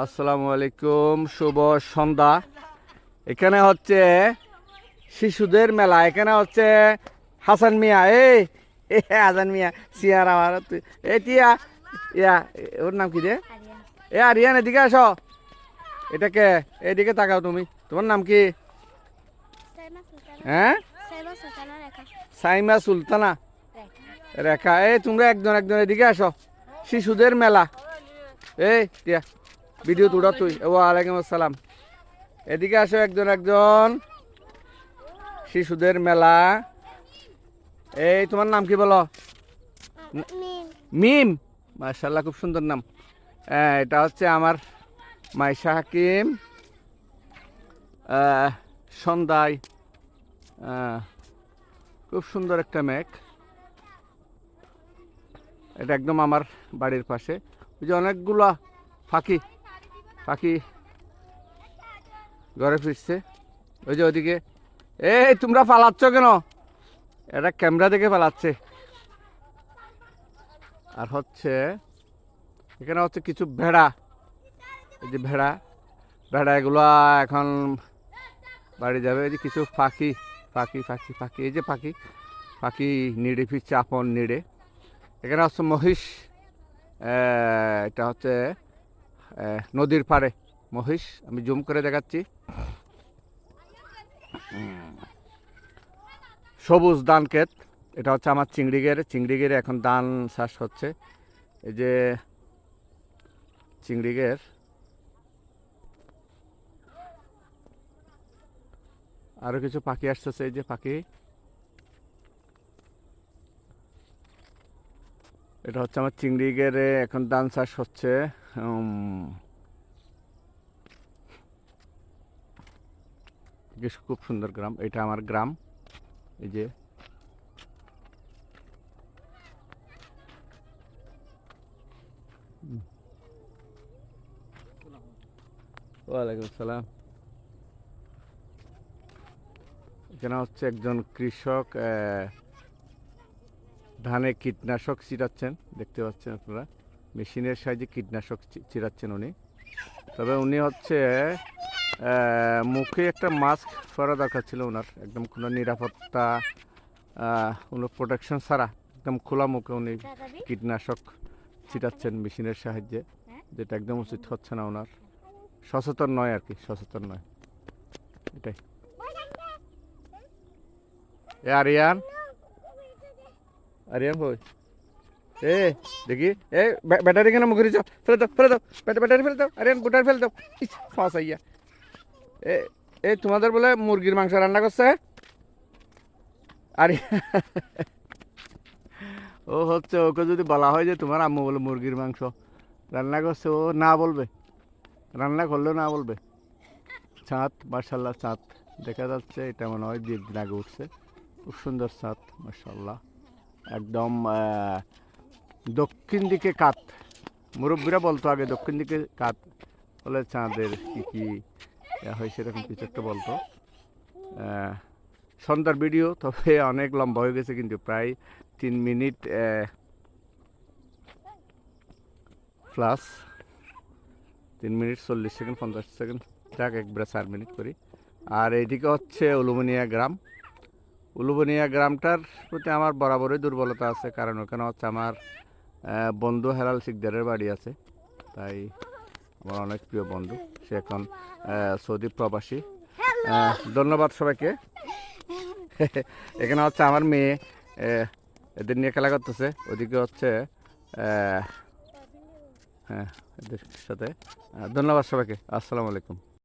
আসসালামু আলাইকুম, শুভ সন্ধ্যা। এখানে হচ্ছে শিশুদের মেলা। এখানে হচ্ছে হাসান মিয়া, হাসান মিয়া সিয়ার আমার টিয়া ইয়া, ওর নাম কি রে? আরিয়ান, এদিকে আসো। এটাকে এদিকে তাকাও তুমি। তোমার নাম কি? হ্যাঁ, সাইমা সুলতানা রেখা। তোমরা একজন একজন এদিকে আসো। শিশুদের মেলা। টিয়া ভিডিও তুড়া তুই। ওয়ালাইকুম আসসালাম। এদিকে আসো একজন একজন। শিশুদের মেলা। তোমার নাম কি বলো? মিম। মাশাআল্লাহ, খুব সুন্দর নাম। এটা হচ্ছে আমার মাইশা হাকিম। সন্ধ্যায় খুব সুন্দর একটা মেঘ। এটা একদম আমার বাড়ির পাশে। ওই যে অনেকগুলা পাখি পাখি ঘরে ফিরছে। ওই যে ওইদিকে। তোমরা পালাচ্ছ কেন? এটা ক্যামেরা দেখে পালাচ্ছে। আর হচ্ছে এখানে হচ্ছে কিছু ভেড়া। এই যে ভেড়া ভেড়া এগুলা এখন বাড়ি যাবে। এই যে কিছু পাখি পাখি পাখি পাখি এই যে পাখি পাখি নিড়ে ফিরছে আপন নিড়ে। এখানে হচ্ছে মহিষ। এটা হচ্ছে নদীর পাড়ে মহিষ। আমি জুম করে দেখাচ্ছি। সবুজ ধান ক্ষেত। এটা হচ্ছে আমার চিংড়িগের এখন ধান চাষ হচ্ছে। এই যে চিংড়িগের। আরো কিছু পাখি আসতেছে। এই যে পাখি। এটা হচ্ছে আমার চিংড়িগের এখন ধান চাষ হচ্ছে। খুব সুন্দর গ্রাম। এটা আমার গ্রাম। এই যে ওয়ালাইকুম আসসালাম। এখানে হচ্ছে একজন কৃষক ধানে কীটনাশক ছিটাচ্ছেন। দেখতে পাচ্ছেন আপনারা, মেশিনের সাহায্যে কীটনাশক ছিটাচ্ছেন উনি। তবে উনি হচ্ছে মুখে একটা মাস্ক পরা দরকার ছিল ওনার। একদম কোনো নিরাপত্তা কোনো প্রোটেকশন ছাড়া একদম খোলা মুখে উনি কীটনাশক ছিটাচ্ছেন মেশিনের সাহায্যে, যেটা একদম উচিত হচ্ছে না ওনার। সচেতন নয় আর কি, সচেতন নয় এটাই। আরিয়ান আরিয়ান ভাই, দেখি ব্যাটারি কেন মুখে দিচ্ছ? ফেলে দাও ফেলে দাও, ব্যাটারি ফেলে দাও। আরিয়ান বুটার ফেলে দাও। ফাঁস আইয়া। তোমাদের বলে মুরগির মাংস রান্না করছে? আরে ও হচ্ছে, ওকে যদি বলা হয় যে তোমার আম্মু বলে মুরগির মাংস রান্না করছে, ও না বলবে। রান্না করলেও না বলবে। চাঁদ, মার্শাল্লাহ চাঁদ দেখা যাচ্ছে। এটা মনে হয় 2 দিন আগে উঠছে। খুব সুন্দর চাঁদ, মার্শাল্লাহ। একদম দক্ষিণ দিকে কাত। মুরব্বীরা বলতো আগে দক্ষিণ দিকে কাত হলে চাঁদের কি হয় সেরকম কিছু একটা বলতো। সন্ধ্যার ভিডিও, তবে অনেক লম্বা হয়ে গেছে কিন্তু, প্রায় 3 minute plus. 3 minute 40 second 50 second, যাক একবারে 4 মিনিট করি। আর এইদিকে হচ্ছে উলুবনিয়া গ্রাম। উলুবনিয়া গ্রামটার প্রতি আমার বরাবরই দুর্বলতা আছে, কারণ ওখানে হচ্ছে আমার বন্ধু হেলাল শিকদারের বাড়ি আছে। তাই আমার অনেক প্রিয় বন্ধু, সে এখন সৌদি প্রবাসী। ধন্যবাদ সবাইকে। এখানে হচ্ছে আমার মেয়ে এদের নিয়ে খেলা করতেছে। ওদিকে হচ্ছে হ্যাঁ, এদের সাথে। ধন্যবাদ সবাইকে। আসসালামু আলাইকুম।